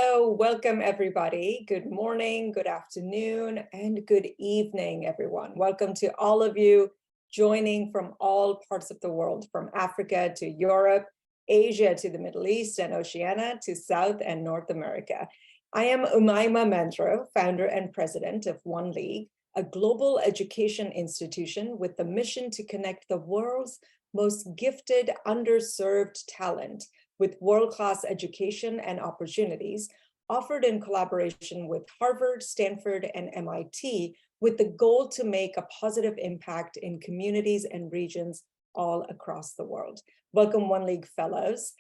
Hello, welcome everybody. Good morning, good afternoon, and good evening, everyone. Welcome to all of you joining from all parts of the world, from Africa to Europe, Asia to the Middle East and Oceania to South and North America. I am Umaima Mandro, founder and president of One League, a global education institution with the mission to connect the world's most gifted, underserved talent with world-class education and opportunities offered in collaboration with Harvard, Stanford, and MIT, with the goal to make a positive impact in communities and regions all across the world. Welcome One League Fellows,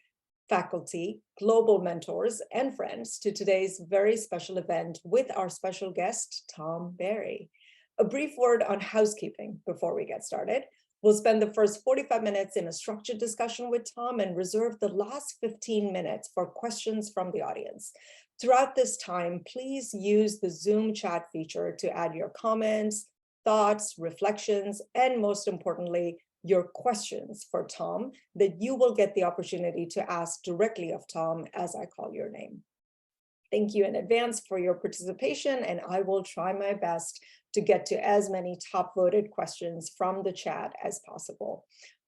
faculty, global mentors, and friends to today's very special event with our special guest, Tom Berry. A brief word on housekeeping before we get started. We'll spend the first 45 minutes in a structured discussion with Tom and reserve the last 15 minutes for questions from the audience. Throughout this time, please use the Zoom chat feature to add your comments, thoughts, reflections, and most importantly, your questions for Tom that you will get the opportunity to ask directly of Tom as I call your name. Thank you in advance for your participation, and I will try my best to get to as many top voted questions from the chat as possible.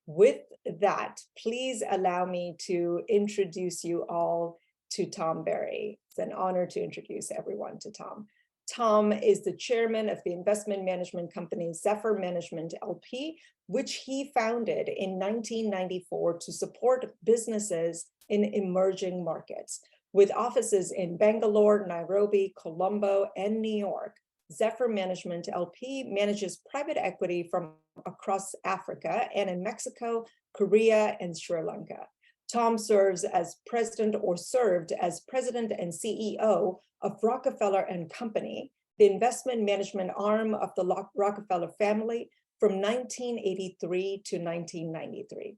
With that, please allow me to introduce you all to Tom Berry. It's an honor to introduce everyone to Tom. Tom is the chairman of the investment management company Zephyr Management LP, which he founded in 1994 to support businesses in emerging markets. With offices in Bangalore, Nairobi, Colombo, and New York, Zephyr Management LP manages private equity from across Africa and in Mexico, Korea, and Sri Lanka. Tom serves as president or served as president and CEO of Rockefeller and Company, the investment management arm of the Rockefeller family from 1983 to 1993.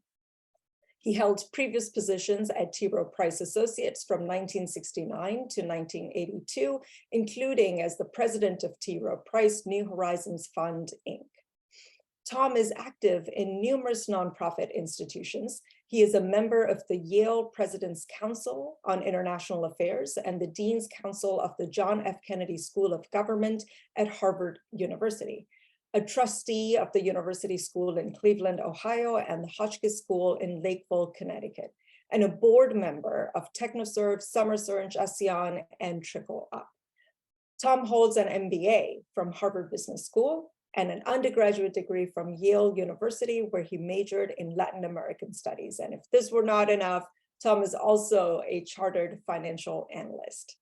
He held previous positions at Rowe Price Associates from 1969 to 1982, including as the president of Rowe Price New Horizons Fund, Inc. Tom is active in numerous nonprofit institutions. He is a member of the Yale President's Council on International Affairs and the Dean's Council of the John F. Kennedy School of Government at Harvard University, a trustee of the University School in Cleveland, Ohio, and the Hotchkiss School in Lakeville, Connecticut, and a board member of TechnoServe, SummerSurge, Accion, and Trickle Up. Tom holds an MBA from Harvard Business School and an undergraduate degree from Yale University, where he majored in Latin American studies. And if this were not enough, Tom is also a chartered financial analyst.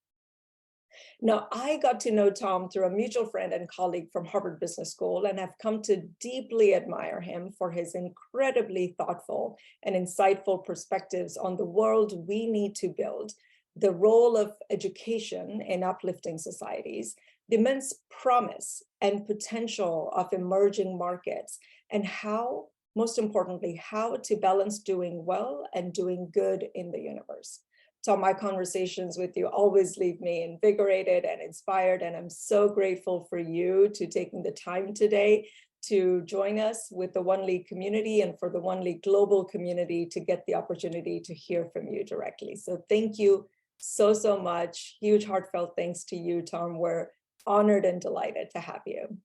Now, I got to know Tom through a mutual friend and colleague from Harvard Business School and have come to deeply admire him for his incredibly thoughtful and insightful perspectives on the world we need to build, the role of education in uplifting societies, the immense promise and potential of emerging markets, and how, most importantly, how to balance doing well and doing good in the universe. Tom, my conversations with you always leave me invigorated and inspired, and I'm so grateful for you to taking the time today to join us with the One League community and for the One League global community to get the opportunity to hear from you directly. So thank you so, so much. Huge heartfelt thanks to you, Tom. We're honored and delighted to have you.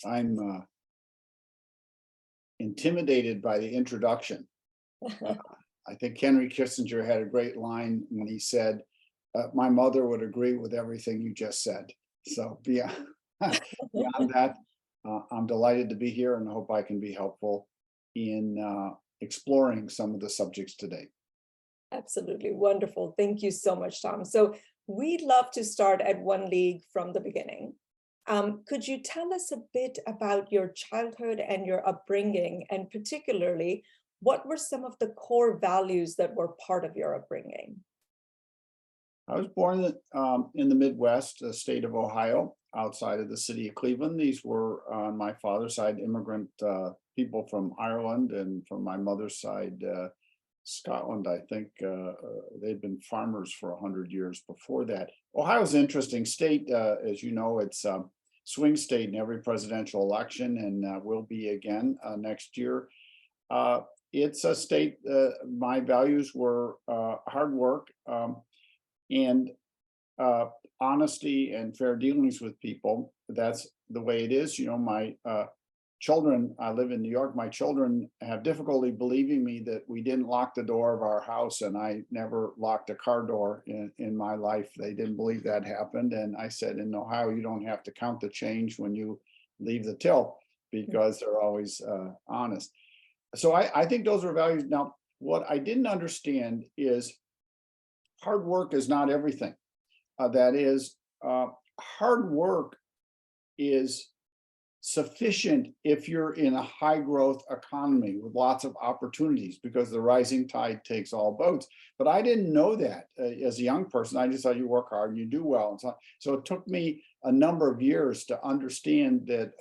I'm intimidated by the introduction. I think Henry Kissinger had a great line when he said, my mother would agree with everything you just said. So beyond that, I'm delighted to be here and I hope I can be helpful in exploring some of the subjects today. Absolutely wonderful. Thank you so much, Tom. So we'd love to start at One League from the beginning. Could you tell us a bit about your childhood and your upbringing, and particularly, what were some of the core values that were part of your upbringing? I was born in the Midwest, the state of Ohio, outside of the city of Cleveland. These were, on my father's side, immigrant people from Ireland, and from my mother's side, Scotland. I think they'd been farmers for 100 years before that. Ohio's an interesting state. As you know, it's a swing state in every presidential election, and will be again next year. It's a state, my values were hard work, and honesty and fair dealings with people. That's the way it is. My children, I live in New York, my children have difficulty believing me that we didn't lock the door of our house, and I never locked a car door in my life. They didn't believe that happened. And I said, in Ohio, you don't have to count the change when you leave the till, because they're always honest. So I think those are values. Now, what I didn't understand is hard work is not everything. That is, hard work is sufficient if you're in a high growth economy with lots of opportunities, because the rising tide takes all boats. But I didn't know that as a young person. I just thought you work hard and you do well. And so it took me a number of years to understand that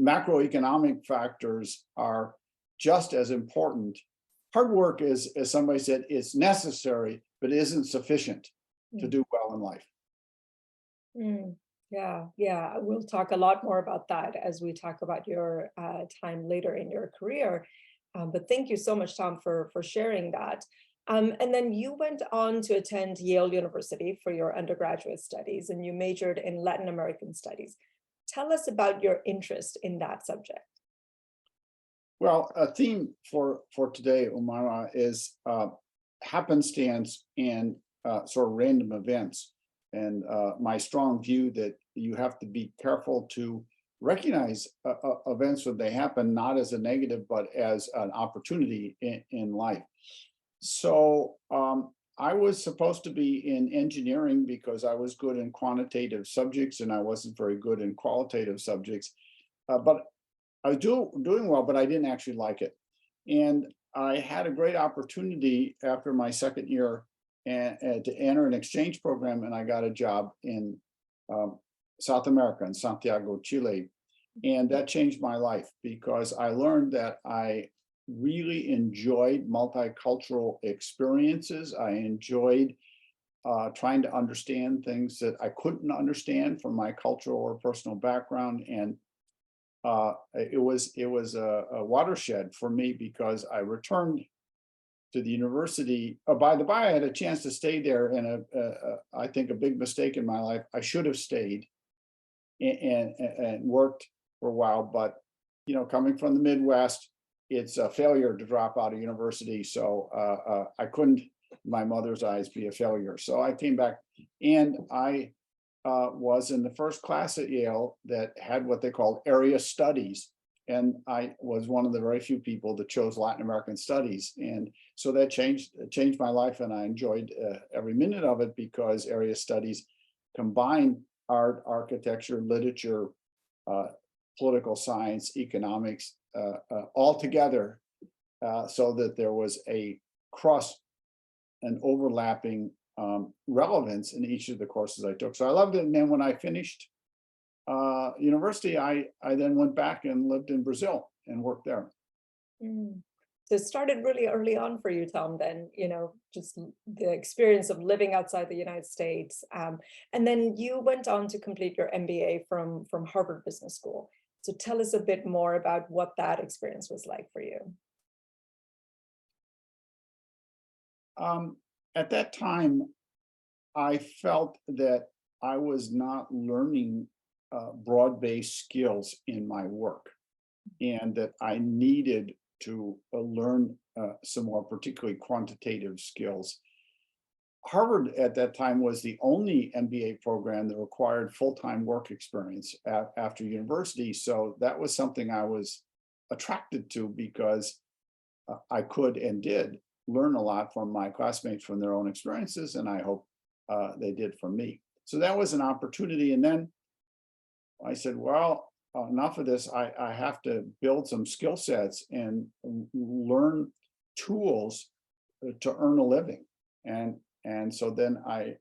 macroeconomic factors are just as important. Hard work is, as somebody said, it's necessary, but isn't sufficient to do well in life. Yeah. We'll talk a lot more about that as we talk about your time later in your career. But thank you so much, Tom, for sharing that. And then you went on to attend Yale University for your undergraduate studies, and you majored in Latin American studies. Tell us about your interest in that subject. Well, a theme for today, Umara, is happenstance and sort of random events. And my strong view that you have to be careful to recognize events when they happen, not as a negative, but as an opportunity in life. So I was supposed to be in engineering because I was good in quantitative subjects and I wasn't very good in qualitative subjects. But I was doing well, but I didn't actually like it. And I had a great opportunity after my second year to enter an exchange program, and I got a job in South America, in Santiago, Chile. And that changed my life because I learned that I really enjoyed multicultural experiences. I enjoyed trying to understand things that I couldn't understand from my cultural or personal background. And it was a watershed for me because I returned to the university. By the by, I had a chance to stay there, and I think a big mistake in my life. I should have stayed and worked for a while, but coming from the Midwest, it's a failure to drop out of university. So I couldn't, in my mother's eyes, be a failure. So I came back, and I was in the first class at Yale that had what they called area studies. And I was one of the very few people that chose Latin American studies. And so that changed my life, and I enjoyed every minute of it because area studies combine art, architecture, literature, political science, economics, all together, so that there was a cross and overlapping relevance in each of the courses I took. So I loved it. And then when I finished university, I then went back and lived in Brazil and worked there. So it started really early on for you, Tom, then, just the experience of living outside the United States. And then you went on to complete your MBA from Harvard Business School. So tell us a bit more about what that experience was like for you. At that time, I felt that I was not learning broad-based skills in my work, and that I needed to learn some more, particularly quantitative skills. Harvard at that time was the only MBA program that required full-time work experience after university. So that was something I was attracted to because I could and did learn a lot from my classmates from their own experiences, and I hope they did from me. So that was an opportunity. And then I said, well, enough of this. I have to build some skill sets and learn tools to earn a living. And so then I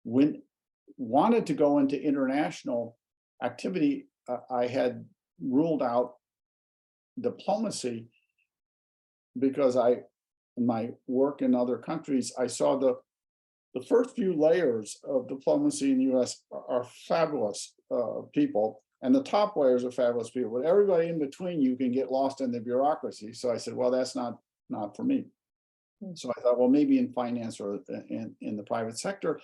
wanted to go into international activity. I had ruled out diplomacy because in my work in other countries, I saw the first few layers of diplomacy in the US are fabulous people, and the top layers are fabulous people, but everybody in between, you can get lost in the bureaucracy. So I said, well, that's not for me. So I thought, well, maybe in finance or in the private sector,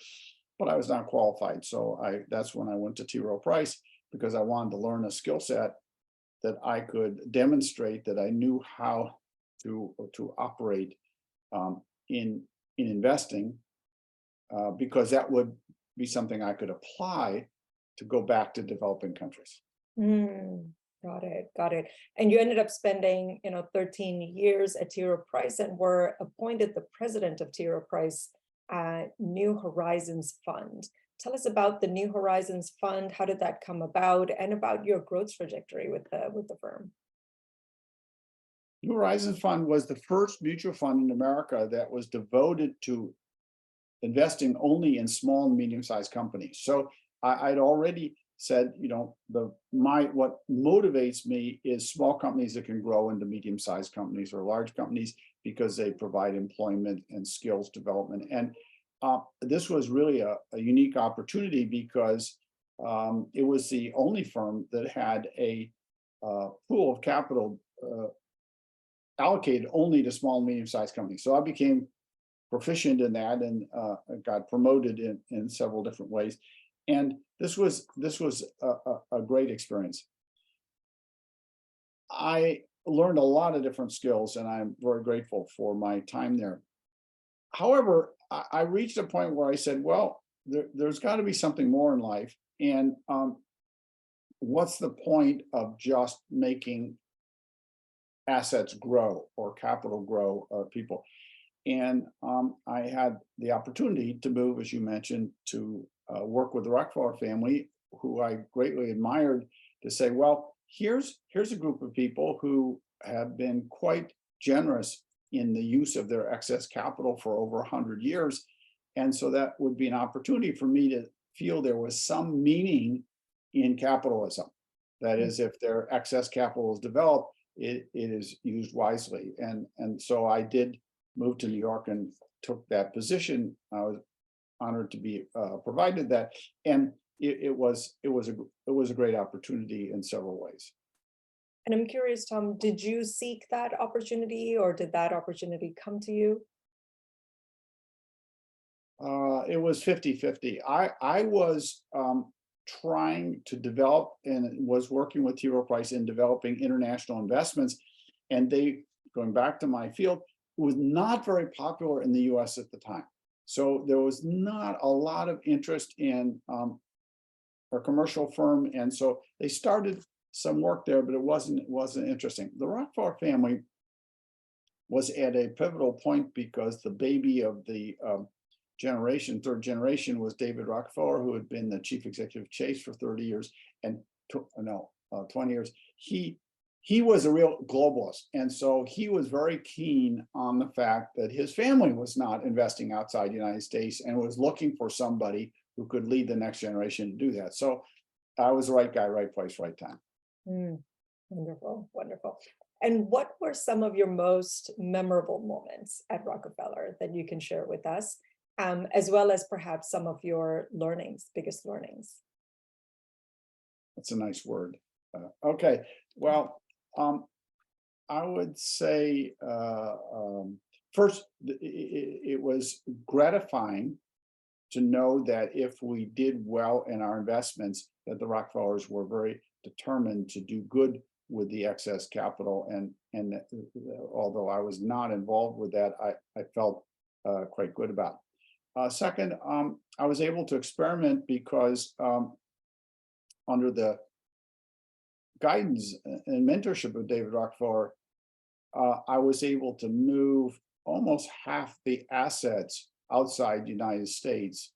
but I was not qualified. So that's when I went to Rowe Price, because I wanted to learn a skill set that I could demonstrate that I knew how to operate in investing, because that would be something I could apply to go back to developing countries. Got it, got it. And you ended up spending, 13 years at Rowe Price and were appointed the president of Rowe Price New Horizons Fund. Tell us about the New Horizons Fund. How did that come about, and about your growth trajectory with the firm? New Horizons Fund was the first mutual fund in America that was devoted to investing only in small and medium-sized companies. So I'd already said, what motivates me is small companies that can grow into medium-sized companies or large companies, because they provide employment and skills development. And this was really a unique opportunity, because it was the only firm that had a pool of capital allocated only to small and medium-sized companies. So I became proficient in that, and got promoted in several different ways. And this was a great experience. I learned a lot of different skills, and I'm very grateful for my time there. However, I reached a point where I said, well, there's got to be something more in life. And what's the point of just making assets grow or capital grow, people? And I had the opportunity to move, as you mentioned, to work with the Rockefeller family, who I greatly admired, to say, well, here's a group of people who have been quite generous in the use of their excess capital for over 100 years. And so that would be an opportunity for me to feel there was some meaning in capitalism. That is, if their excess capital is developed, it is used wisely. And so I did move to New York and took that position. I was honored to be provided that, and it was a great opportunity in several ways. And I'm curious, Tom, did you seek that opportunity, or did that opportunity come to you? It was 50-50. I was trying to develop, and was working with Rowe Price in developing international investments, and going back to my field, was not very popular in the US at the time. So there was not a lot of interest in a commercial firm. And so they started some work there, but it wasn't interesting. The Rockefeller family was at a pivotal point, because the baby of the third generation, was David Rockefeller, who had been the chief executive of Chase for 30 years and 20 years. He was a real globalist. And so he was very keen on the fact that his family was not investing outside the United States, and was looking for somebody who could lead the next generation to do that. So I was the right guy, right place, right time. Wonderful, wonderful. And what were some of your most memorable moments at Rockefeller that you can share with us, as well as perhaps some of your biggest learnings? That's a nice word. Okay, well, I would say first, it was gratifying to know that if we did well in our investments, that the Rockefellers were very determined to do good with the excess capital. And although I was not involved with that, I felt quite good about it. Second, I was able to experiment, because under the guidance and mentorship of David Rockefeller, I was able to move almost half the assets outside the United States,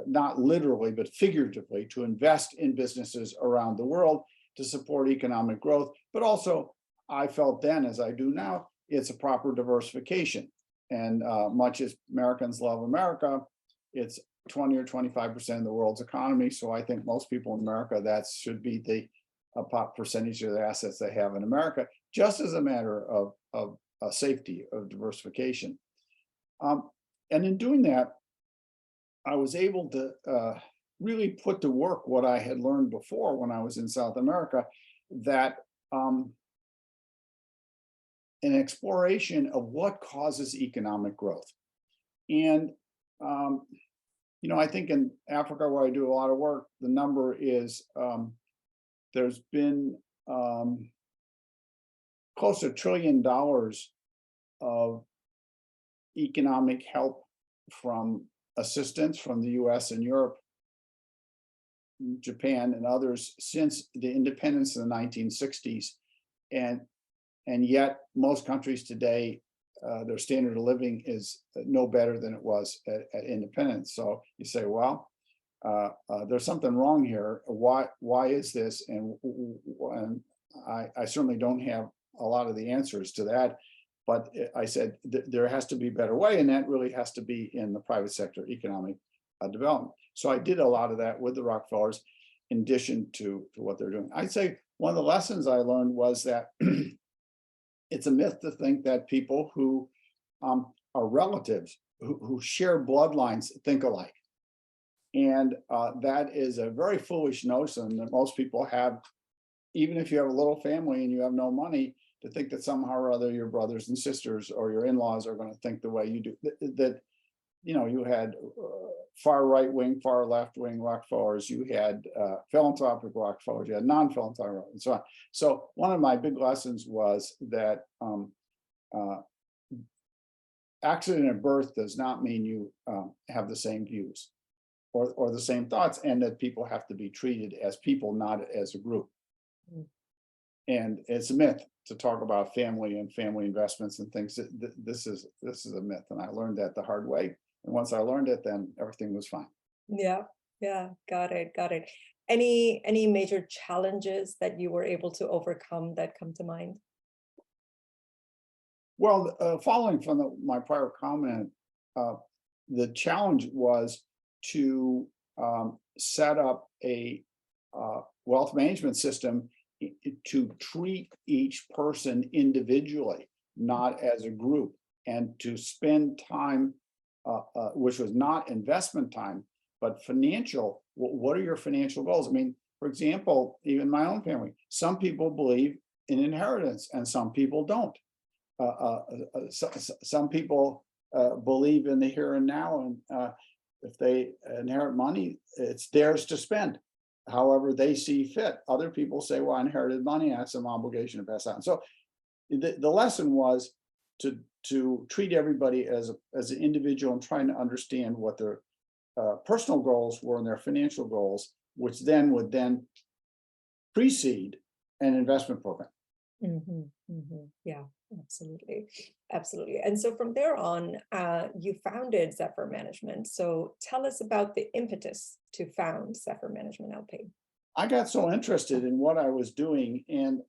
not literally, but figuratively, to invest in businesses around the world to support economic growth. But also, I felt then, as I do now, it's a proper diversification. And much as Americans love America, it's 20 or 25% of the world's economy. So I think most people in America, that should be the percentage of the assets they have in America, just as a matter of safety, of diversification. And in doing that, I was able to really put to work what I had learned before when I was in South America, that an exploration of what causes economic growth. And, I think in Africa, where I do a lot of work, the number is, there's been close to $1 trillion of economic help from assistance from the US and Europe, Japan and others since the independence in the 1960s. And yet most countries today, their standard of living is no better than it was at independence. So you say, well, there's something wrong here. Why is this? And I certainly don't have a lot of the answers to that. But I said there has to be a better way, and that really has to be in the private sector economic development. So I did a lot of that with the Rockefellers, in addition to what they're doing. I'd say one of the lessons I learned was that it's a myth to think that people who are relatives, who share bloodlines, think alike. And that is a very foolish notion that most people have, even if you have a little family and you have no money, to think that somehow or other your brothers and sisters or your in-laws are going to think the way you do. That you had far right wing, far left wing Rockefellers, you had philanthropic Rockefellers, you had non-philanthropic, and so on. So one of my big lessons was that accident at birth does not mean you have the same views or the same thoughts, and that people have to be treated as people, not as a group. Mm. And it's a myth to talk about family and family investments and things. This is a myth, and I learned that the hard way. And once I learned it, then everything was fine. Yeah, got it. Any major challenges that you were able to overcome that come to mind? Well, following from my prior comment, the challenge was to set up a wealth management system to treat each person individually, not as a group, and to spend time, which was not investment time, but financial. What are your financial goals? I mean, for example, even my own family, some people believe in inheritance and some people don't. Some people believe in the here and now, and if they inherit money, it's theirs to spend however they see fit. Other people say, well, I inherited money, I have some obligation to pass on. So the lesson was to treat everybody as an individual and trying to understand what their personal goals were and their financial goals, which then would precede an investment program. Yeah, absolutely. And so from there on, you founded Zephyr Management. So tell us about the impetus to found Zephyr Management LP. I got so interested in what I was doing, and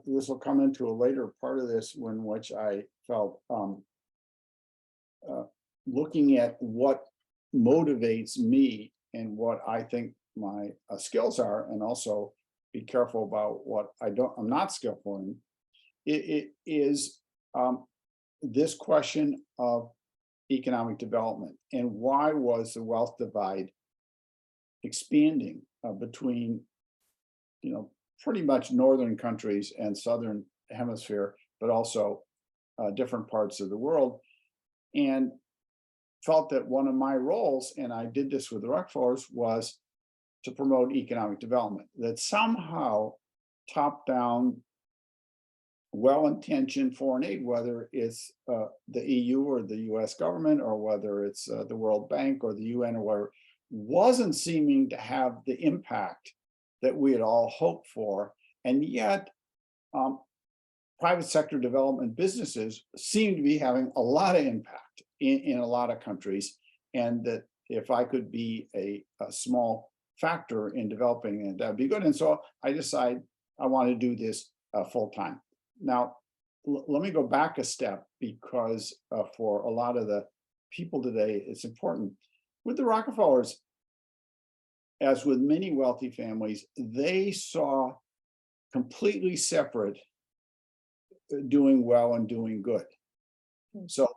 this will come into a later part of this, in which I felt looking at what motivates me and what I think my skills are, and also be careful about what I'm not skillful in. It is this question of economic development, and why was the wealth divide expanding between, pretty much northern countries and southern hemisphere, but also different parts of the world, and felt that one of my roles, and I did this with the Rockefellers, was to promote economic development, that somehow top-down, well-intentioned foreign aid, whether it's the EU or the US government, or whether it's the World Bank or the UN or whatever, wasn't seeming to have the impact that we had all hoped for. And yet, private sector development businesses seem to be having a lot of impact in a lot of countries. And that if I could be a small factor in developing it, that'd be good. And so I decided I want to do this full time. Now, let me go back a step, because for a lot of the people today, it's important. With the Rockefellers, as with many wealthy families, they saw completely separate doing well and doing good. So,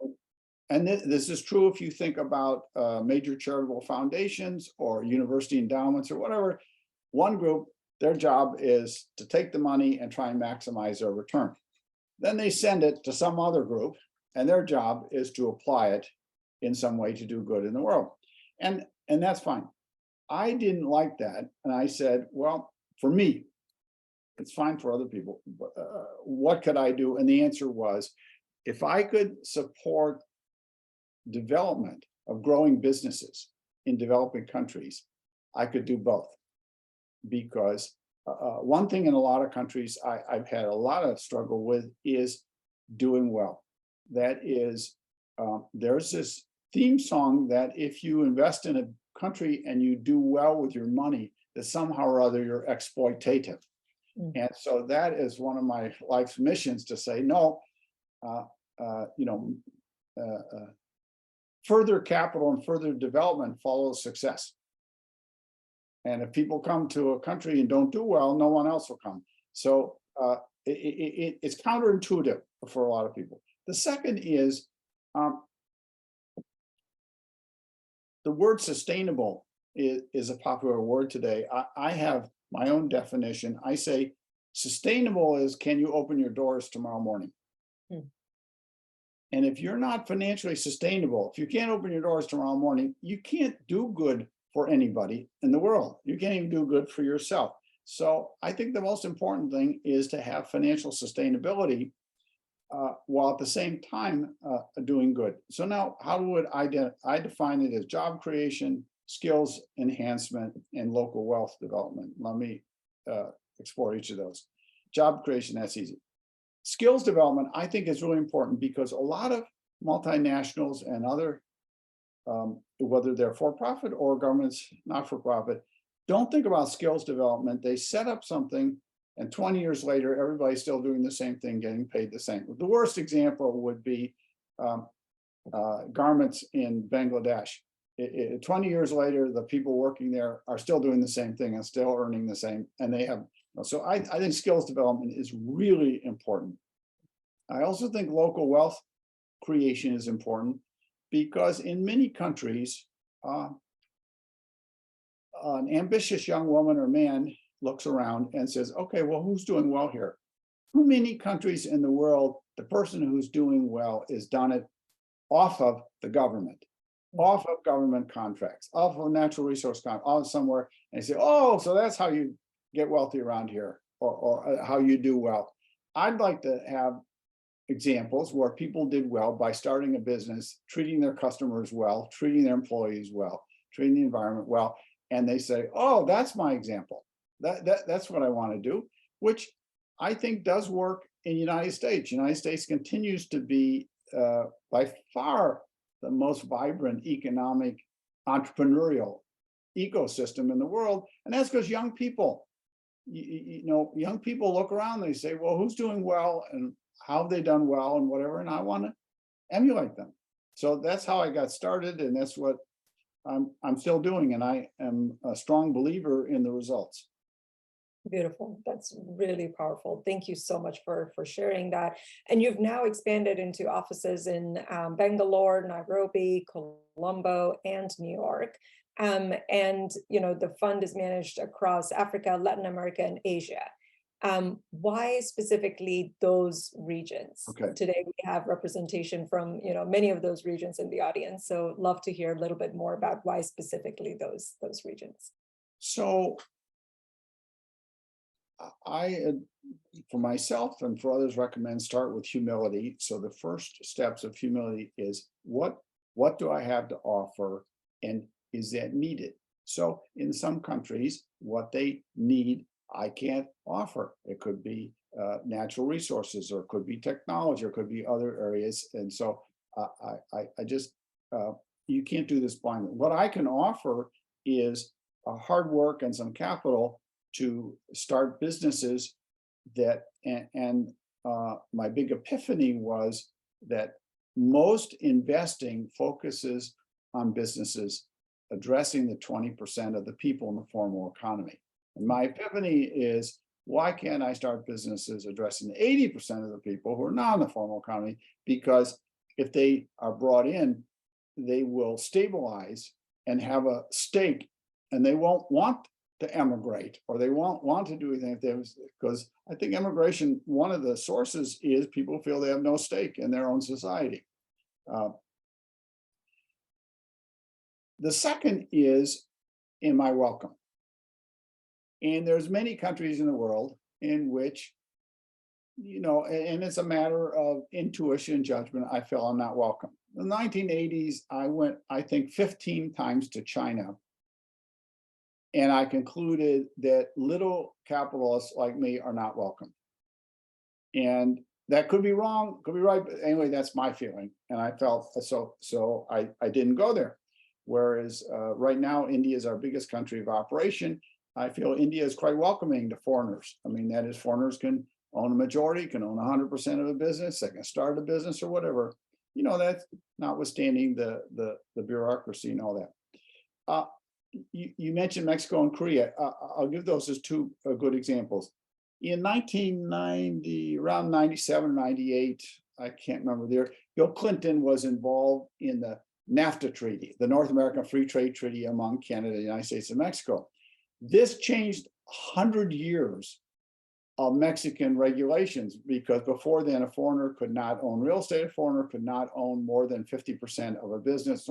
and this is true if you think about major charitable foundations or university endowments or whatever. One group, their job is to take the money and try and maximize their return. Then they send it to some other group, and their job is to apply it in some way to do good in the world. And that's fine. I didn't like that. And I said, well, for me, it's fine for other people. But, what could I do? And the answer was, if I could support development of growing businesses in developing countries, I could do both. Because one thing in a lot of countries I've had a lot of struggle with is doing well. That is, there's this theme song that if you invest in a country and you do well with your money, that somehow or other you're exploitative. And so that is one of my life's missions, to say, no, further capital and further development follows success. And if people come to a country and don't do well, no one else will come. So it's counterintuitive for a lot of people. The second is the word sustainable is a popular word today. I have my own definition. I say sustainable is, can you open your doors tomorrow morning? And if you're not financially sustainable, if you can't open your doors tomorrow morning, you can't do good for anybody in the world. You can't even do good for yourself. So I think the most important thing is to have financial sustainability while at the same time doing good. So now, how would I define it as job creation, skills enhancement, and local wealth development. Let me explore each of those. Job creation, that's easy. Skills development, I think, is really important because a lot of multinationals and other, whether they're for-profit or governments not for-profit, don't think about skills development. They set up something, and 20 years later, everybody's still doing the same thing, getting paid the same. The worst example would be garments in Bangladesh. 20 years later, the people working there are still doing the same thing and still earning the same, and they have. So I think skills development is really important. I also think local wealth creation is important because in many countries, an ambitious young woman or man looks around and says, okay, well, who's doing well here? Too many countries in the world, the person who's doing well is done it off of the government, off of government contracts, off of natural resource contracts, off somewhere, and say, oh, so that's how you get wealthy around here, or how you do well. I'd like to have examples where people did well by starting a business, treating their customers well, treating their employees well, treating the environment well, and they say, oh, that's my example. That's what I want to do, which I think does work in the United States. United States continues to be by far the most vibrant economic entrepreneurial ecosystem in the world. And that's because young people, young people look around, they say, well, who's doing well and how have they done well and whatever, and I want to emulate them. So that's how I got started, and that's what I'm still doing, and I am a strong believer in the results. Beautiful. That's really powerful. Thank you so much for sharing that. And you've now expanded into offices in Bangalore, Nairobi, Colombo, and New York. And the fund is managed across Africa, Latin America, and Asia. Why specifically those regions? Okay. Today we have representation from many of those regions in the audience. So love to hear a little bit more about why specifically those regions. So I, for myself and for others, recommend start with humility. So the first steps of humility is what do I have to offer, and is that needed? So in some countries, what they need, I can't offer. It could be natural resources, or it could be technology, or it could be other areas. And so I just, you can't do this blindly. What I can offer is hard work and some capital to start businesses that, and my big epiphany was that most investing focuses on businesses addressing the 20% of the people in the formal economy. And my epiphany is, why can't I start businesses addressing the 80% of the people who are not in the formal economy? Because if they are brought in, they will stabilize and have a stake, and they won't want to emigrate, or they won't want to do anything if they, because I think immigration, one of the sources is people feel they have no stake in their own society. The second is, am I welcome? And there's many countries in the world in which, you know, and it's a matter of intuition, judgment, I feel I'm not welcome. In the 1980s, I went, I think, 15 times to China. And I concluded that little capitalists like me are not welcome. And that could be wrong, could be right, but anyway, that's my feeling. And I felt so I didn't go there. Whereas right now, India is our biggest country of operation. I feel India is quite welcoming to foreigners. I mean, that is, foreigners can own a majority, can own 100% of a business, they can start a business or whatever. You know, that's notwithstanding the bureaucracy and all that. You mentioned Mexico and Korea. I'll give those as two good examples. In 1990, around 97, 98, I can't remember there, Bill Clinton was involved in the NAFTA treaty, the North American Free Trade Treaty among Canada, the United States, and Mexico. This changed 100 years of Mexican regulations, because before then a foreigner could not own real estate, a foreigner could not own more than 50% of a business.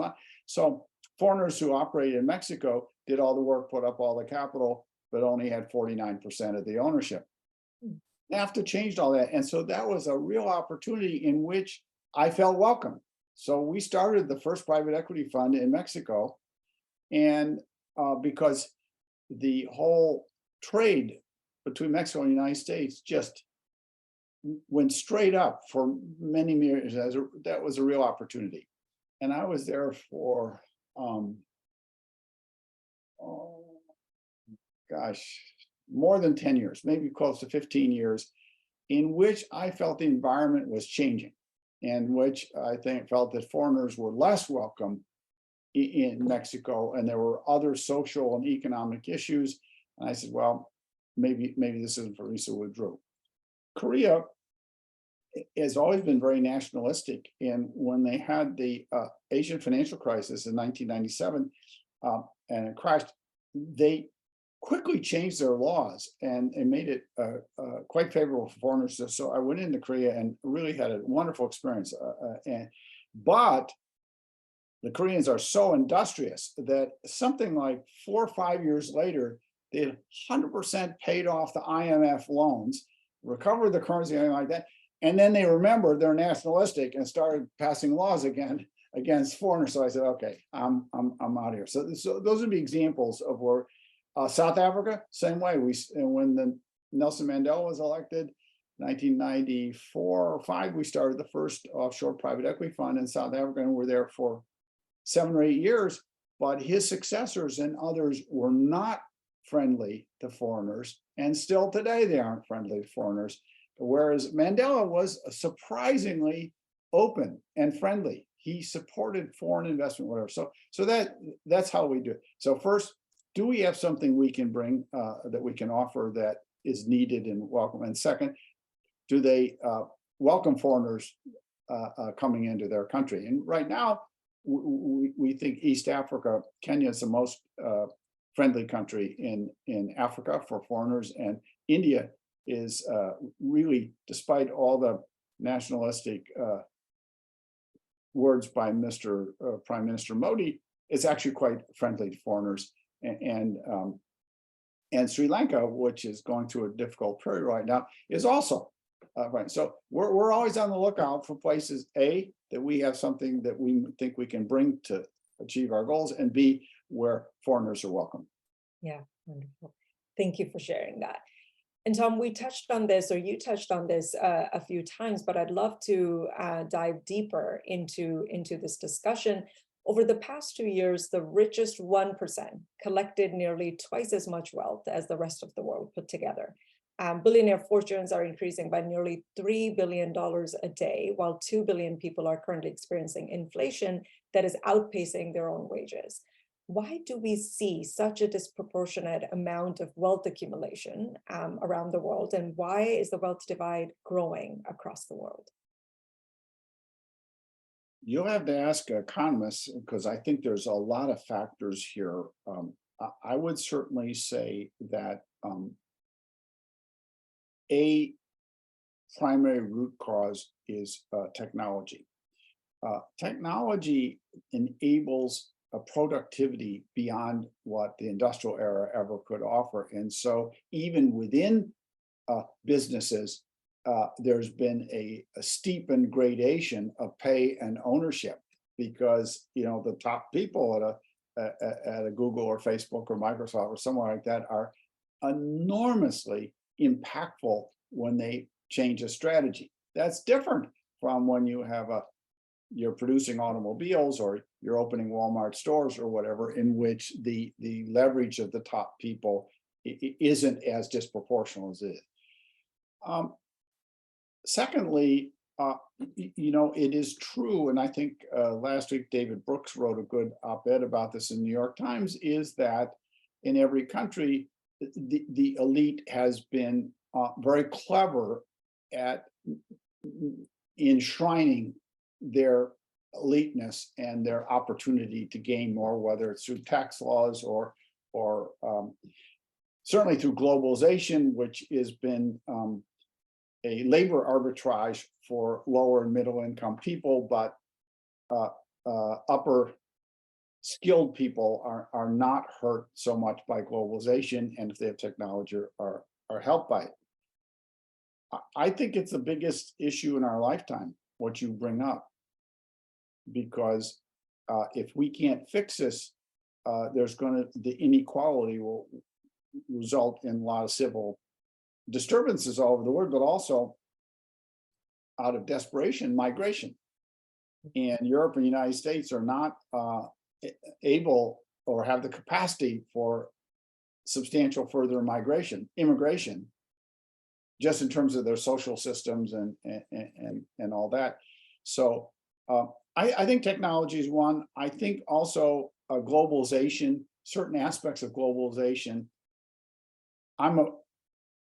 So foreigners who operated in Mexico did all the work, put up all the capital, but only had 49% of the ownership. NAFTA changed all that. And so that was a real opportunity in which I felt welcome. So we started the first private equity fund in Mexico. And because the whole trade between Mexico and the United States just went straight up for many years, that was a real opportunity. And I was there for, more than 10 years, maybe close to 15 years, in which I felt the environment was changing, and which I think felt that foreigners were less welcome in Mexico, and there were other social and economic issues. And I said, well, maybe this isn't for me, so withdrew. Korea has always been very nationalistic, and when they had the Asian financial crisis in 1997 and it crashed, they quickly changed their laws and made it quite favorable for foreigners. So I went into Korea and really had a wonderful experience. But the Koreans are so industrious that something like 4 or 5 years later, they had 100% paid off the IMF loans, recovered the currency, anything like that. And then they remembered they're nationalistic and started passing laws again against foreigners. So I said, okay, I'm out here. So those would be examples of where South Africa, same way. When Nelson Mandela was elected, 1994 or 5, we started the first offshore private equity fund in South Africa, and we're there for 7 or 8 years. But his successors and others were not friendly to foreigners, and still today they aren't friendly to foreigners. Whereas Mandela was surprisingly open and friendly. He supported foreign investment, whatever. So that's how we do it. So first, do we have something we can bring that we can offer that is needed and welcome? And second, do they welcome foreigners coming into their country? And right now, we think East Africa, Kenya is the most friendly country in Africa for foreigners, and India is really, despite all the nationalistic words by Mr. Prime Minister Modi, is actually quite friendly to foreigners. And Sri Lanka, which is going through a difficult period right now, is also right. So we're always on the lookout for places, A, that we have something that we think we can bring to achieve our goals, and B, where foreigners are welcome. Yeah, wonderful. Thank you for sharing that. And Tom, we touched on this, or you touched on this a few times, but I'd love to dive deeper into this discussion. Over the past 2 years, the richest 1% collected nearly twice as much wealth as the rest of the world put together. Billionaire fortunes are increasing by nearly $3 billion a day, while 2 billion people are currently experiencing inflation that is outpacing their own wages. Why do we see such a disproportionate amount of wealth accumulation around the world? And why is the wealth divide growing across the world? You'll have to ask economists, because I think there's a lot of factors here. I would certainly say that a primary root cause is technology. Technology enables a productivity beyond what the industrial era ever could offer. And so even within businesses, there's been a steepened gradation of pay and ownership, because the top people at a Google or Facebook or Microsoft or somewhere like that are enormously impactful when they change a strategy. That's different from when you're producing automobiles or you're opening Walmart stores or whatever, in which the leverage of the top people isn't as disproportional as it is. Secondly, it is true, and I think last week David Brooks wrote a good op-ed about this in the New York Times, is that in every country, the elite has been very clever at enshrining their eliteness and their opportunity to gain more, whether it's through tax laws or certainly through globalization, which has been a labor arbitrage for lower and middle income people, but upper skilled people are not hurt so much by globalization, and if they have technology are helped by it. I think it's the biggest issue in our lifetime, what you bring up, because if we can't fix this, the inequality will result in a lot of civil disturbances all over the world, but also out of desperation, migration. And Europe and the United States are not able or have the capacity for substantial further immigration, just in terms of their social systems and all that. So I think technology is one. I think also globalization, certain aspects of globalization. I'm a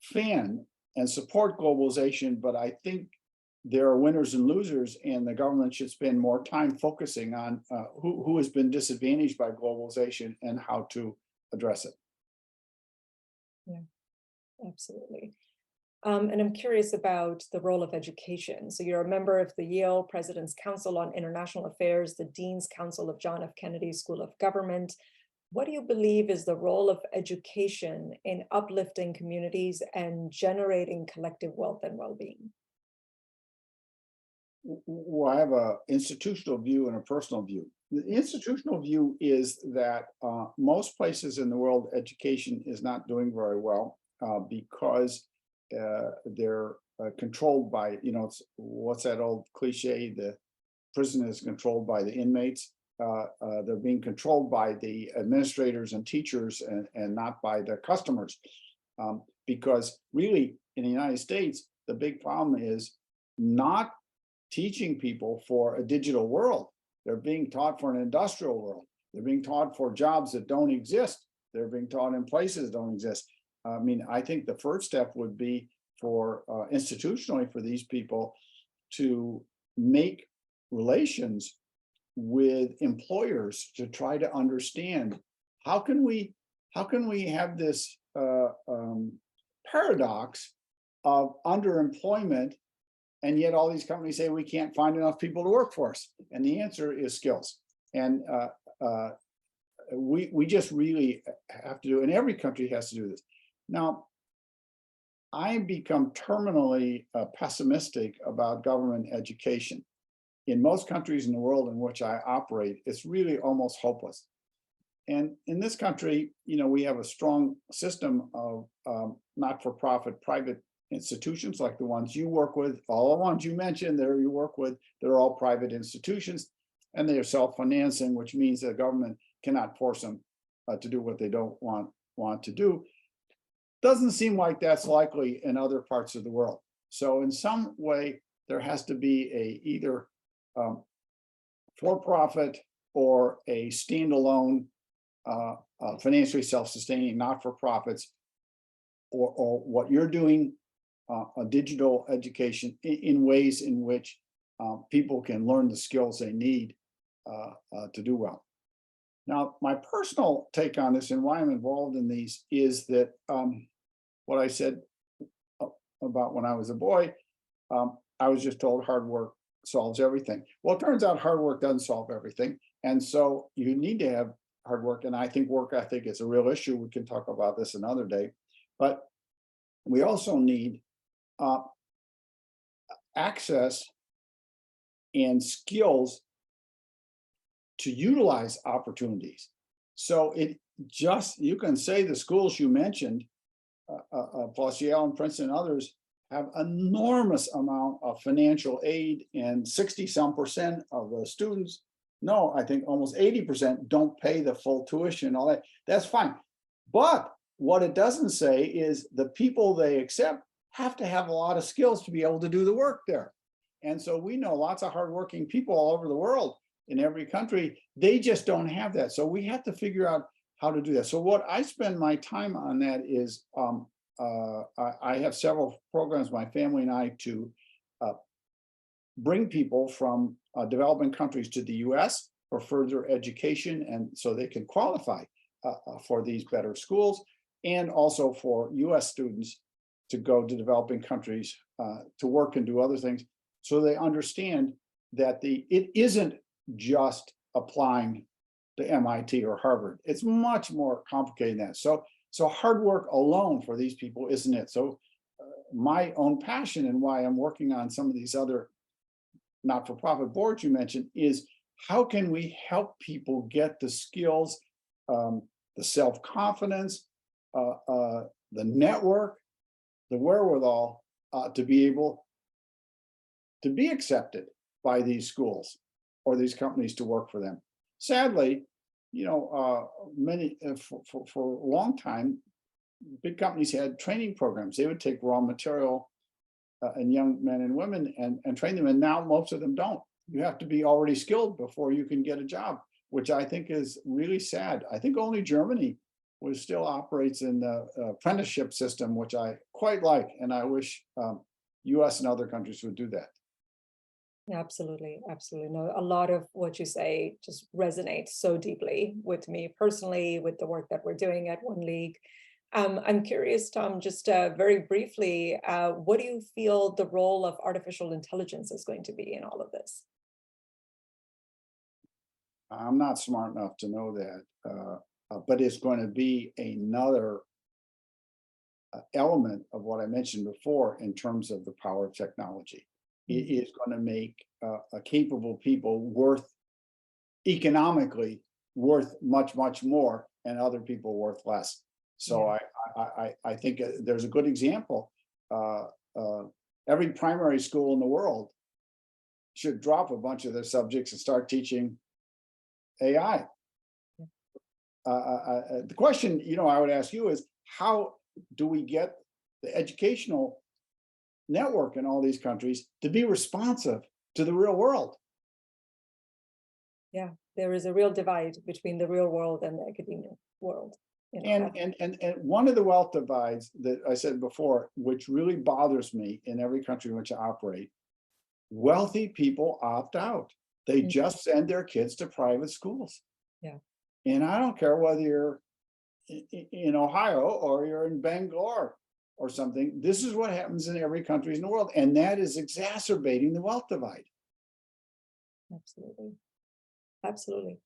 fan and support globalization, but I think there are winners and losers, and the government should spend more time focusing on who has been disadvantaged by globalization and how to address it. Yeah, absolutely. And I'm curious about the role of education. So you're a member of the Yale President's Council on International Affairs, the Dean's Council of John F. Kennedy School of Government. What do you believe is the role of education in uplifting communities and generating collective wealth and well-being? Well, I have an institutional view and a personal view. The institutional view is that most places in the world, education is not doing very well because they're controlled by, what's that old cliche? The prison is controlled by the inmates. They're being controlled by the administrators and teachers and not by the customers. Because really, in the United States, the big problem is not teaching people for a digital world. They're being taught for an industrial world. They're being taught for jobs that don't exist. They're being taught in places that don't exist. I mean, I think the first step would be for institutionally for these people to make relations with employers to try to understand how can we have this paradox of underemployment, and yet all these companies say we can't find enough people to work for us, and the answer is skills. And we just really have to do, and every country has to do this. Now, I've become terminally pessimistic about government education. In most countries in the world in which I operate, it's really almost hopeless. And in this country, we have a strong system of not-for-profit private institutions like the ones you work with, all the ones you mentioned there you work with, they're all private institutions, and they are self-financing, which means the government cannot force them to do what they don't want to do. Doesn't seem like that's likely in other parts of the world. So in some way, there has to be either for-profit or a standalone financially self-sustaining not-for-profits, or what you're doing, a digital education in ways in which people can learn the skills they need to do well. Now, my personal take on this and why I'm involved in these is that what I said about when I was a boy, I was just told hard work solves everything. Well, it turns out hard work doesn't solve everything. And so you need to have hard work. And I think work ethic is a real issue. We can talk about this another day. But we also need access and skills to utilize opportunities. So it just, you can say the schools you mentioned, plus Yale and Princeton and others, have enormous amount of financial aid, and 60-some% of the students, no, I think almost 80% don't pay the full tuition and all that. That's fine. But what it doesn't say is the people they accept have to have a lot of skills to be able to do the work there. And so we know lots of hardworking people all over the world in every country, they just don't have that. So we have to figure out how to do that. So what I spend my time on that is I have several programs, my family and I, to bring people from developing countries to the US for further education, and so they can qualify for these better schools, and also for US students to go to developing countries to work and do other things, so they understand that it isn't just applying to MIT or Harvard. It's much more complicated than that. So hard work alone for these people isn't it. So my own passion and why I'm working on some of these other not-for-profit boards you mentioned is how can we help people get the skills, the self-confidence, the network, the wherewithal to be able to be accepted by these schools or these companies to work for them. Sadly, you know, many for a long time, big companies had training programs. They would take raw material and young men and women and train them, and now most of them don't. You have to be already skilled before you can get a job, which I think is really sad. I think only Germany still operates in the apprenticeship system, which I quite like, and I wish US and other countries would do that. Absolutely, absolutely. No, a lot of what you say just resonates so deeply with me personally, with the work that we're doing at One League. I'm curious, Tom, just very briefly, what do you feel the role of artificial intelligence is going to be in all of this? I'm not smart enough to know that, but it's going to be another element of what I mentioned before in terms of the power of technology. It is going to make capable people economically worth much, much more, and other people worth less. So yeah. I think there's a good example. Every primary school in the world should drop a bunch of their subjects and start teaching AI. The question, you know, I would ask you is, how do we get the educational network in all these countries to be responsive to the real world? Yeah, there is a real divide between the real world and the academic world. You know, and one of the wealth divides that I said before, which really bothers me in every country in which I operate, wealthy people opt out. They just send their kids to private schools. Yeah. And I don't care whether you're in Ohio or you're in Bangalore or something. This is what happens in every country in the world, and that is exacerbating the wealth divide. Absolutely. Absolutely.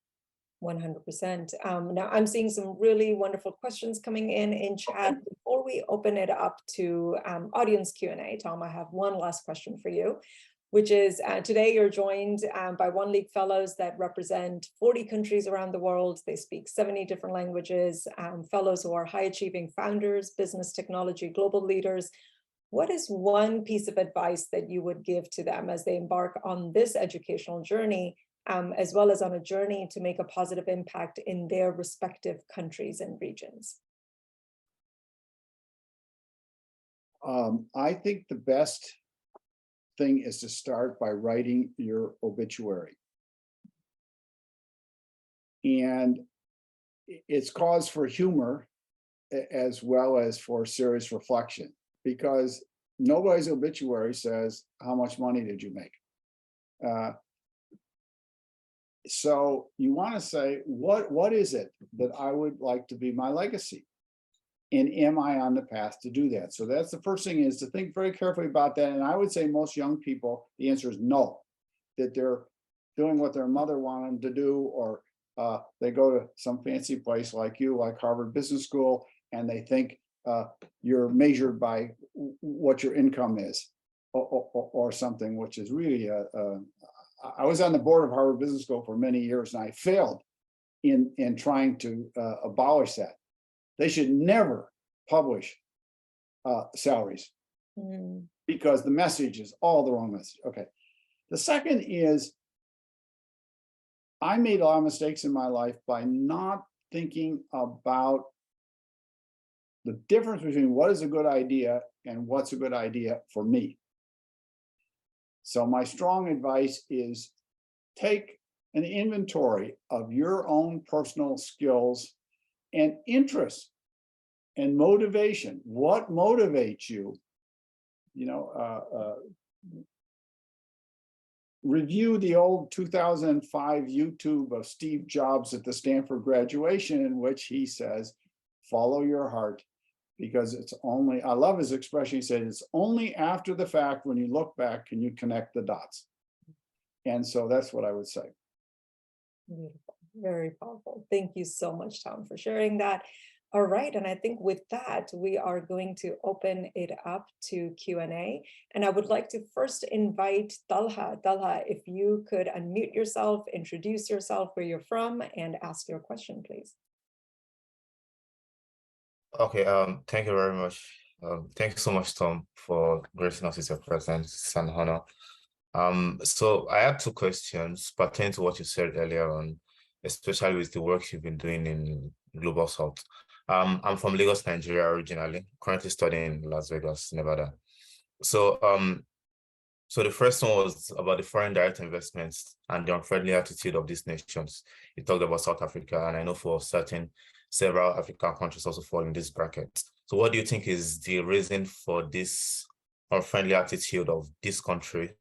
100%. Now I'm seeing some really wonderful questions coming in chat. Before we open it up to audience Q&A, Tom, I have one last question for you, which is today you're joined by One League fellows that represent 40 countries around the world. They speak 70 different languages, fellows who are high achieving founders, business technology, global leaders. What is one piece of advice that you would give to them as they embark on this educational journey, as well as on a journey to make a positive impact in their respective countries and regions? I think the best thing is to start by writing your obituary. And it's cause for humor as well as for serious reflection, because nobody's obituary says, how much money did you make? So you want to say, what is it that I would like to be my legacy? And am I on the path to do that? So that's the first thing, is to think very carefully about that. And I would say most young people, the answer is no, that they're doing what their mother wanted them to do, or they go to some fancy place like you, like Harvard Business School, and they think you're measured by what your income is, or something, which is really I was on the board of Harvard Business School for many years, and I failed in trying to abolish that. They should never publish salaries, because the message is all the wrong message. Okay. The second is, I made a lot of mistakes in my life by not thinking about the difference between what is a good idea and what's a good idea for me. So my strong advice is, take an inventory of your own personal skills and interests and motivation. What motivates you? Review the old 2005 YouTube of Steve Jobs at the Stanford graduation, in which he says, follow your heart, because it's only, I love his expression, he said, it's only after the fact, when you look back, can you connect the dots. And so that's what I would say. Beautiful. Very powerful. Thank you so much, Tom, for sharing that. All right, and I think with that, we are going to open it up to Q&A. And I would like to first invite Talha. Talha, if you could unmute yourself, introduce yourself, where you're from, and ask your question, please. Okay, thank you very much. Thank you so much, Tom, for gracing us with your presence. It's an honor. So I have two questions pertaining to what you said earlier on, especially with the work you've been doing in Global South. I'm from Lagos, Nigeria originally, currently studying in Las Vegas, Nevada. So so the first one was about the foreign direct investments and the unfriendly attitude of these nations. You talked about South Africa, and I know for certain several African countries also fall in this bracket. So what do you think is the reason for this unfriendly attitude of this country,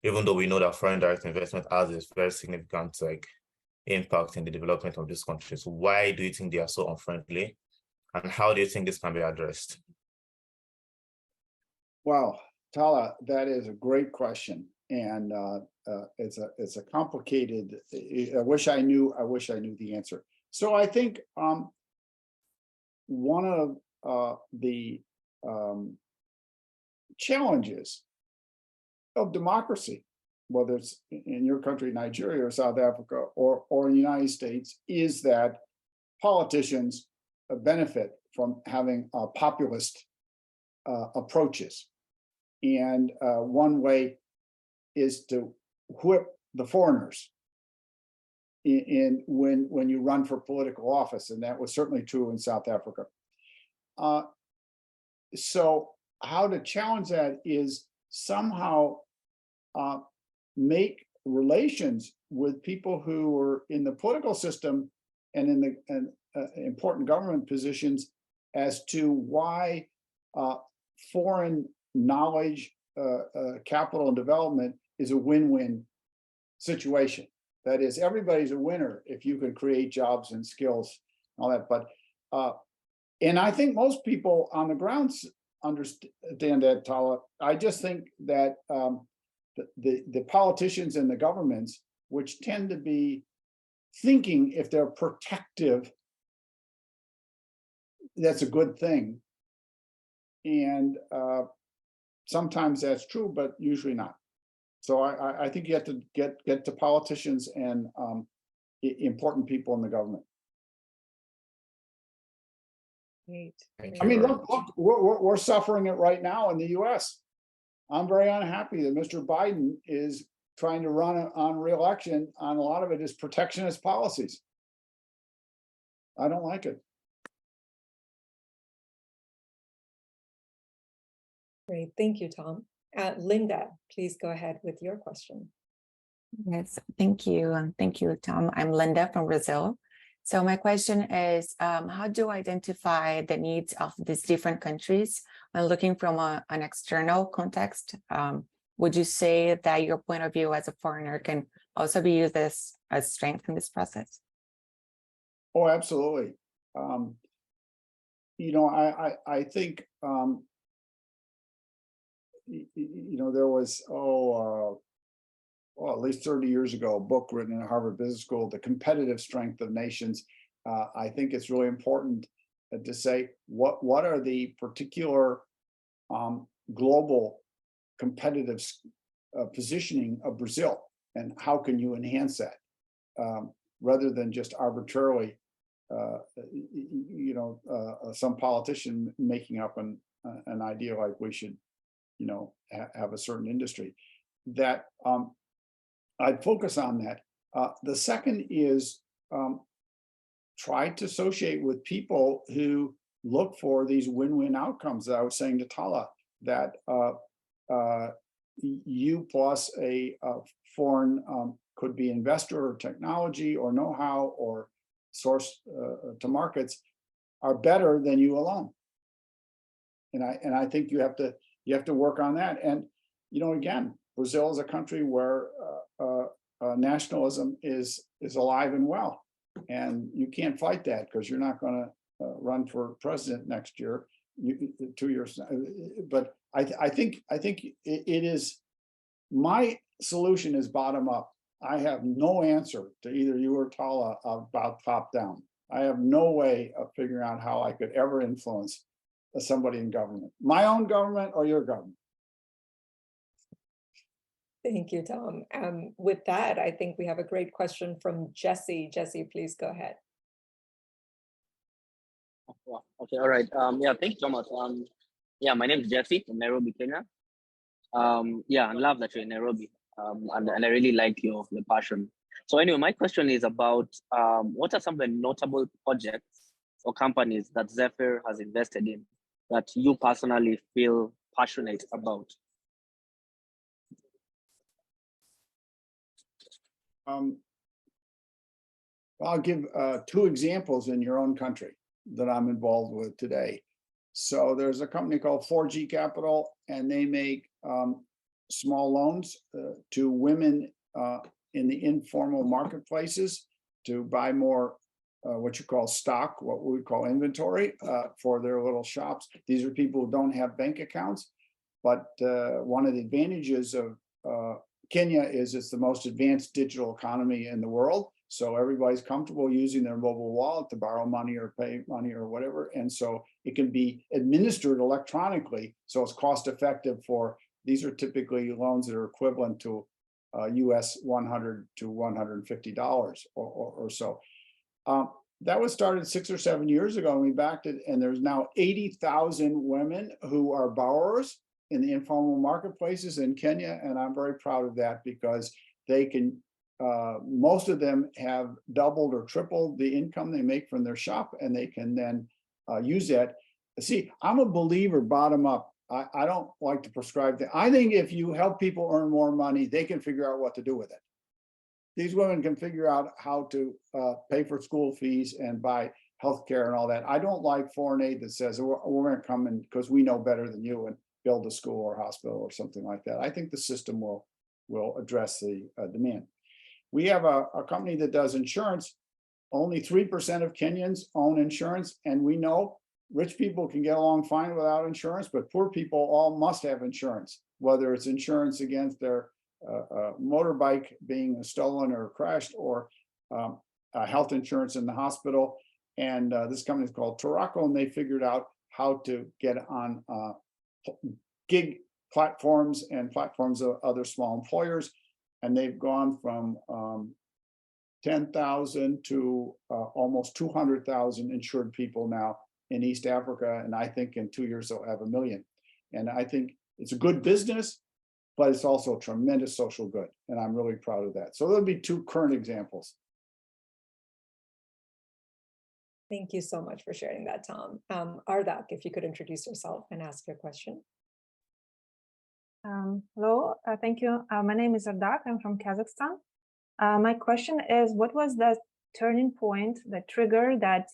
even though we know that foreign direct investment has a very significant impact in the development of this country? So why do you think they are so unfriendly, and how do you think this can be addressed? Wow, Tala, that is a great question, and it's a complicated. I wish I knew the answer. So I think one of the challenges of democracy, whether it's in your country, Nigeria, or South Africa, or in the United States, is that politicians benefit from having populist approaches. And one way is to whip the foreigners when you run for political office, and that was certainly true in South Africa. So how to challenge that is somehow make relations with people who are in the political system and in the important government positions as to why foreign knowledge, capital, and development is a win-win situation. That is, everybody's a winner if you can create jobs and skills and all that. But and I think most people on the ground understand that, Tala. I just think that the politicians and the governments, which tend to be thinking if they're protective, that's a good thing. And sometimes that's true, but usually not. So I think you have to get to politicians and important people in the government. Great. I mean, look, we're suffering it right now in the US. I'm very unhappy that Mr. Biden is trying to run on re-election on a lot of it is protectionist policies. I don't like it. Great. Thank you, Tom. Linda, please go ahead with your question. Yes, thank you. Thank you, Tom. I'm Linda from Brazil. So my question is, how do you identify the needs of these different countries when looking from an external context? Would you say that your point of view as a foreigner can also be used as a strength in this process? Oh, absolutely. I think, there was, at least 30 years ago, a book written in Harvard Business School, The Competitive Strength of Nations. I think it's really important to say what are the particular global competitive positioning of Brazil, and how can you enhance that, rather than just arbitrarily, some politician making up an idea like we should, have a certain industry. That I'd focus on that. The second is try to associate with people who look for these win-win outcomes that I was saying to Tala, that you plus a foreign could be investor or technology or know-how or source to markets are better than you alone. And I think you have to work on that. And again, Brazil is a country where nationalism is alive and well, and you can't fight that because you're not going to run for president next year, 2 years. But I think it is, my solution is bottom up. I have no answer to either you or Tala about top down. I have no way of figuring out how I could ever influence somebody in government, my own government or your government. Thank you, Tom. With that, I think we have a great question from Jesse. Jesse, please go ahead. Okay, all right. Yeah, thank you so much. Yeah, my name is Jesse from Nairobi, Kenya. Yeah, I love that you're in Nairobi. And I really like your passion. So anyway, my question is about what are some of the notable projects or companies that Zephyr has invested in that you personally feel passionate about? I'll give 2 examples in your own country that I'm involved with today. So there's a company called 4G Capital, and they make small loans to women in the informal marketplaces to buy more what you call stock, what we would call inventory for their little shops. These are people who don't have bank accounts, but one of the advantages of Kenya is it's the most advanced digital economy in the world. So everybody's comfortable using their mobile wallet to borrow money or pay money or whatever. And so it can be administered electronically. So it's cost effective for, these are typically loans that are equivalent to US $100 to $150 or so. That was started 6 or 7 years ago, and we backed it. And there's now 80,000 women who are borrowers in the informal marketplaces in Kenya. And I'm very proud of that because they can, most of them have doubled or tripled the income they make from their shop, and they can then use that. See, I'm a believer bottom up. I don't like to prescribe that. I think if you help people earn more money, they can figure out what to do with it. These women can figure out how to pay for school fees and buy healthcare and all that. I don't like foreign aid that says, we're going to come in because we know better than you and build a school or hospital or something like that. I think the system will address the demand. We have a company that does insurance. Only 3% of Kenyans own insurance, and we know rich people can get along fine without insurance, but poor people all must have insurance, whether it's insurance against their motorbike being stolen or crashed, or health insurance in the hospital. And this company is called Torako, and they figured out how to get on gig platforms and platforms of other small employers. And they've gone from 10,000 to almost 200,000 insured people now in East Africa. And I think in 2 years, they'll have 1 million. And I think it's a good business, but it's also a tremendous social good. And I'm really proud of that. So there'll be 2 current examples. Thank you so much for sharing that, Tom. Ardak, if you could introduce yourself and ask your question. Hello, thank you. My name is Ardak. I'm from Kazakhstan. My question is, what was the turning point, the trigger that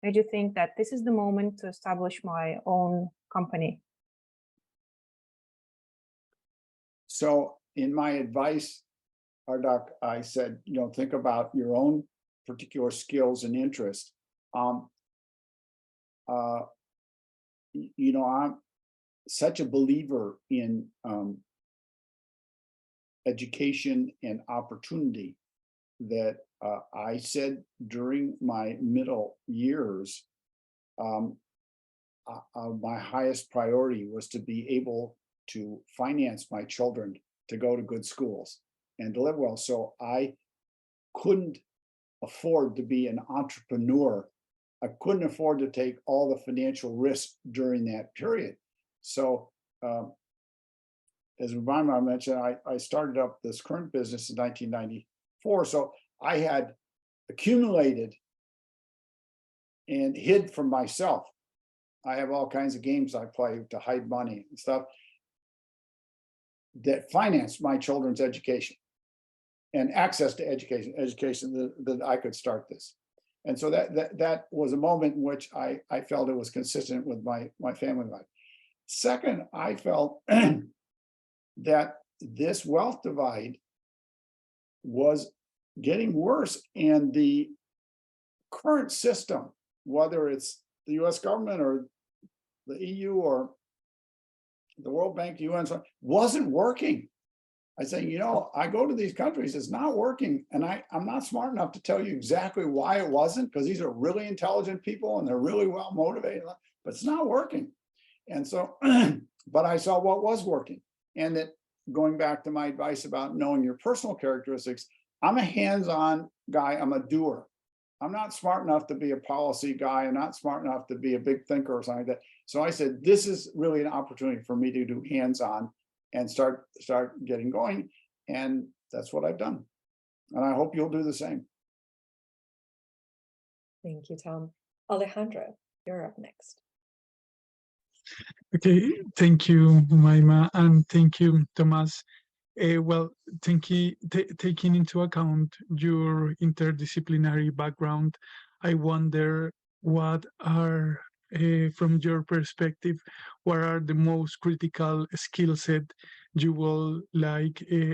made you think that this is the moment to establish my own company? So in my advice Ardak, I said, think about your own particular skills and interests. I'm such a believer in education and opportunity that I said during my middle years, my highest priority was to be able to finance my children to go to good schools and to live well. So I couldn't afford to be an entrepreneur. I couldn't afford to take all the financial risk during that period. So as Raima mentioned, I started up this current business in 1994. So I had accumulated and hid from myself. I have all kinds of games I play to hide money and stuff that financed my children's education and access to education that I could start this. And so that was a moment in which I felt it was consistent with my family life. Second, I felt that this wealth divide was getting worse, and the current system, whether it's the US government or the EU or the World Bank, the UN, wasn't working. I say, I go to these countries, it's not working. And I'm not smart enough to tell you exactly why it wasn't, because these are really intelligent people and they're really well motivated, but it's not working. And so, but I saw what was working. And that, going back to my advice about knowing your personal characteristics, I'm a hands-on guy, I'm a doer. I'm not smart enough to be a policy guy. I'm not smart enough to be a big thinker or something like that. So I said, this is really an opportunity for me to do hands-on and start getting going. And that's what I've done. And I hope you'll do the same. Thank you, Tom. Alejandro, you're up next. Okay, thank you, Maima, and thank you, Thomas. Well, taking into account your interdisciplinary background, I wonder what are, from your perspective, what are the most critical skill set you will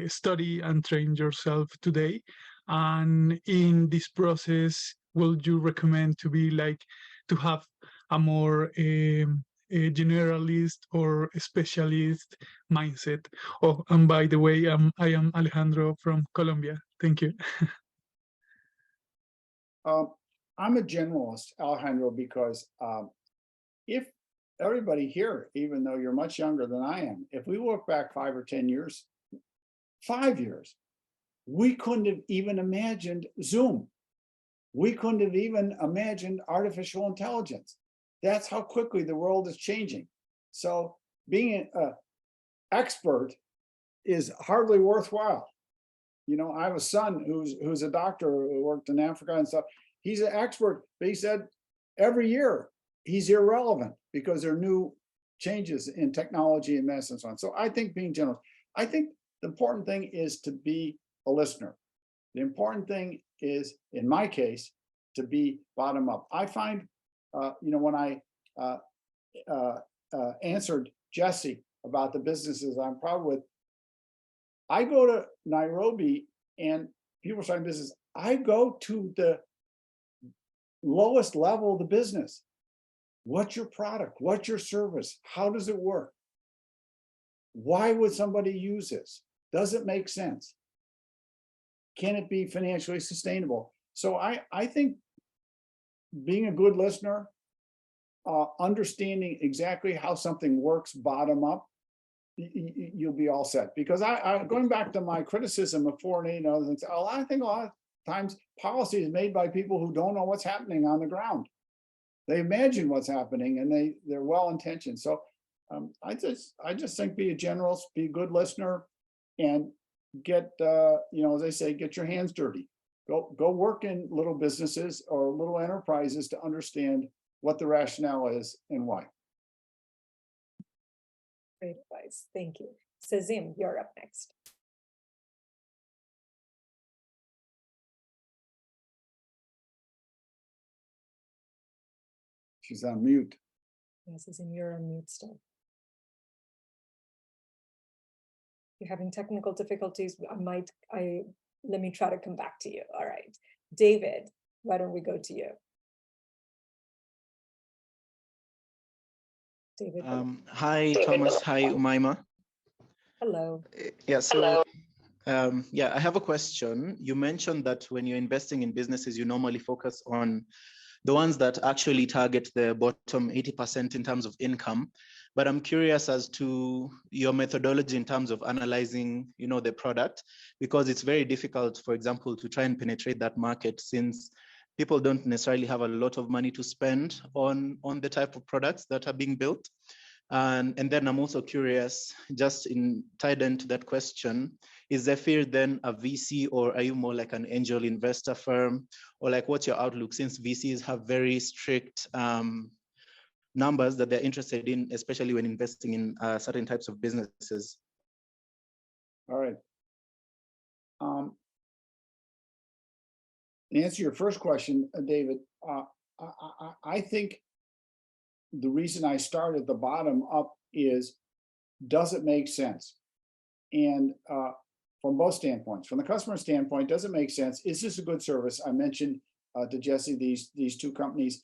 study and train yourself today? And in this process, would you recommend to be to have a more a generalist or a specialist mindset? Oh, and by the way, I am Alejandro from Colombia. Thank you. I'm a generalist, Alejandro, because if everybody here, even though you're much younger than I am, if we look back 5 or 10 years, 5 years, we couldn't have even imagined Zoom. We couldn't have even imagined artificial intelligence. That's how quickly the world is changing. So being an expert is hardly worthwhile. I have a son who's a doctor who worked in Africa and stuff. He's an expert, but he said every year he's irrelevant because there are new changes in technology and medicine and so on. So I think being general, I think the important thing is to be a listener. The important thing is, in my case, to be bottom up. I find, when I answered Jesse about the businesses I'm proud with, I go to Nairobi and people are starting business. I go to the lowest level of the business. What's your product? What's your service? How does it work? Why would somebody use this? Does it make sense? Can it be financially sustainable? So I think being a good listener, understanding exactly how something works bottom up, you'll be all set. Because I going back to my criticism of foreign aid and other things, I think a lot of times policy is made by people who don't know what's happening on the ground. They imagine what's happening and they're well-intentioned. So I just think be a generalist, be a good listener, and get as they say, get your hands dirty. Go work in little businesses or little enterprises to understand what the rationale is and why. Great advice. Thank you. Sazim, you're up next. She's on mute. Yes, Sazim, you're on mute still. you're having technical difficulties. Let me try to come back to you. All right, David, why don't we go to you? David. Hi, Thomas. Hi, Umaima. Hello. Yeah, so yeah, I have a question. You mentioned that when you're investing in businesses, you normally focus on the ones that actually target the bottom 80% in terms of income. But I'm curious as to your methodology in terms of analyzing, the product, because it's very difficult, for example, to try and penetrate that market since people don't necessarily have a lot of money to spend on the type of products that are being built. And then I'm also curious, just tied into that question, is Zephyr then a VC, or are you more like an angel investor firm? Or like, what's your outlook, since VCs have very strict numbers that they're interested in, especially when investing in certain types of businesses? All right. To answer your first question, David, I think the reason I start at the bottom up is, does it make sense? And from both standpoints, from the customer standpoint, does it make sense? Is this a good service? I mentioned to Jesse these two companies.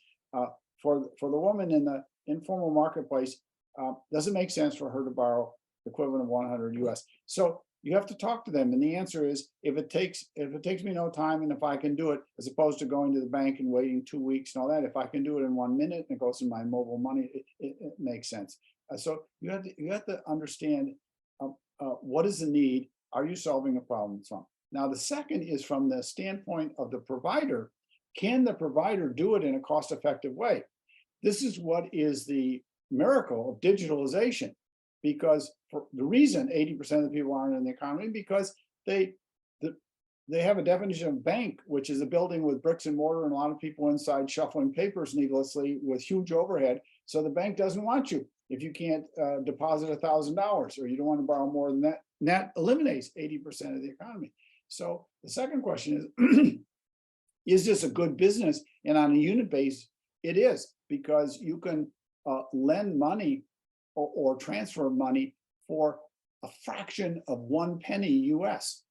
For the woman in the informal marketplace, does it make sense for her to borrow the equivalent of 100 US? So you have to talk to them, and the answer is, if it takes me no time, and if I can do it, as opposed to going to the bank and waiting 2 weeks and all that, if I can do it in 1 minute and it goes in my mobile money, it makes sense. So you have to understand what is the need. Are you solving a problem? Now the second is from the standpoint of the provider. Can the provider do it in a cost-effective way? This is what is the miracle of digitalization, because for the reason 80% of the people aren't in the economy, because they have a definition of bank, which is a building with bricks and mortar and a lot of people inside shuffling papers needlessly with huge overhead. So the bank doesn't want you if you can't deposit $1,000 or you don't want to borrow more than that. And that eliminates 80% of the economy. So the second question is this a good business? And on a unit base, it is, because you can lend money or transfer money for a fraction of 1 penny US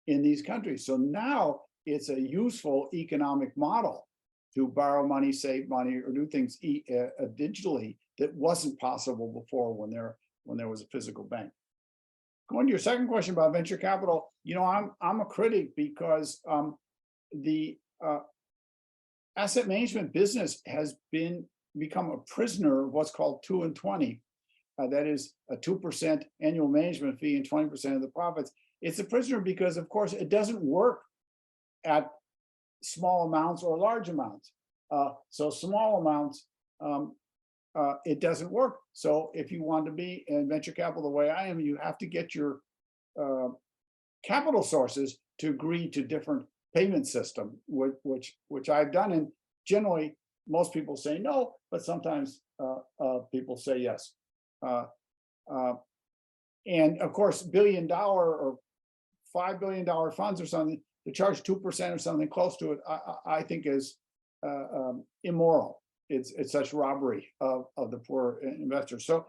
in these countries. So now it's a useful economic model to borrow money, save money, or do things digitally that wasn't possible before when there was a physical bank. Going to your second question about venture capital, I'm a critic because the asset management business has become a prisoner of what's called 2 and 20. That is a 2% annual management fee and 20% of the profits. It's a prisoner because, of course, it doesn't work at small amounts or large amounts. So small amounts, it doesn't work. So if you want to be in venture capital the way I am, you have to get your capital sources to agree to different payment system, which I've done. And generally, most people say no, but sometimes people say yes. And of course, $1 billion or $5 billion funds or something to charge 2% or something close to it, I think is immoral. It's such robbery of the poor investors. So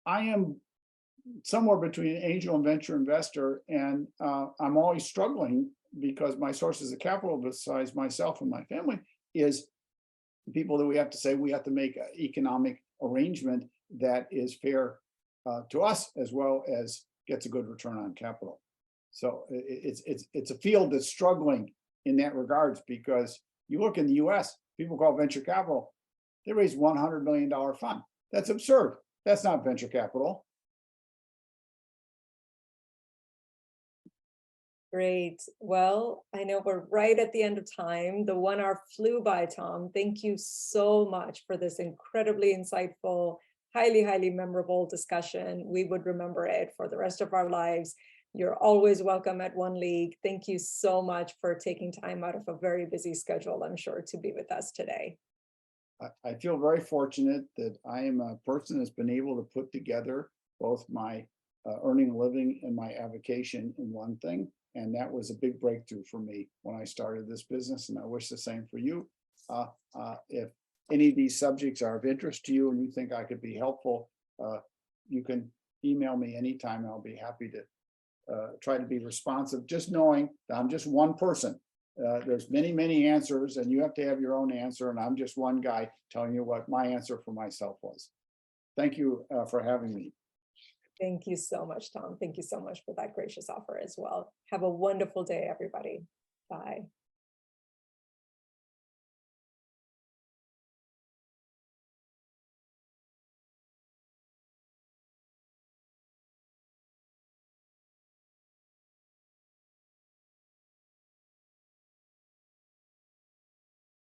I am somewhere between angel and venture investor, and I'm always struggling because my sources of capital, besides myself and my family, is people that we have to say we have to make an economic arrangement that is fair to us as well as gets a good return on capital. So it's a field that's struggling in that regards, because you look in the US, people call venture capital, they raise $100 million fund. That's absurd. That's not venture capital. Great. Well, I know we're right at the end of time. The 1 hour flew by, Tom. Thank you so much for this incredibly insightful, highly, highly memorable discussion. We would remember it for the rest of our lives. You're always welcome at One League. Thank you so much for taking time out of a very busy schedule, I'm sure, to be with us today. I feel very fortunate that I am a person that's been able to put together both my earning a living and my avocation in one thing. And that was a big breakthrough for me when I started this business. And I wish the same for you. If any of these subjects are of interest to you and you think I could be helpful, you can email me anytime. I'll be happy to try to be responsive, just knowing that I'm just one person. There's many answers, and you have to have your own answer, and I'm just one guy telling you what my answer for myself was. Thank you for having me. Thank you so much, Tom. Thank you so much for that gracious offer as well. Have a wonderful day, everybody. Bye.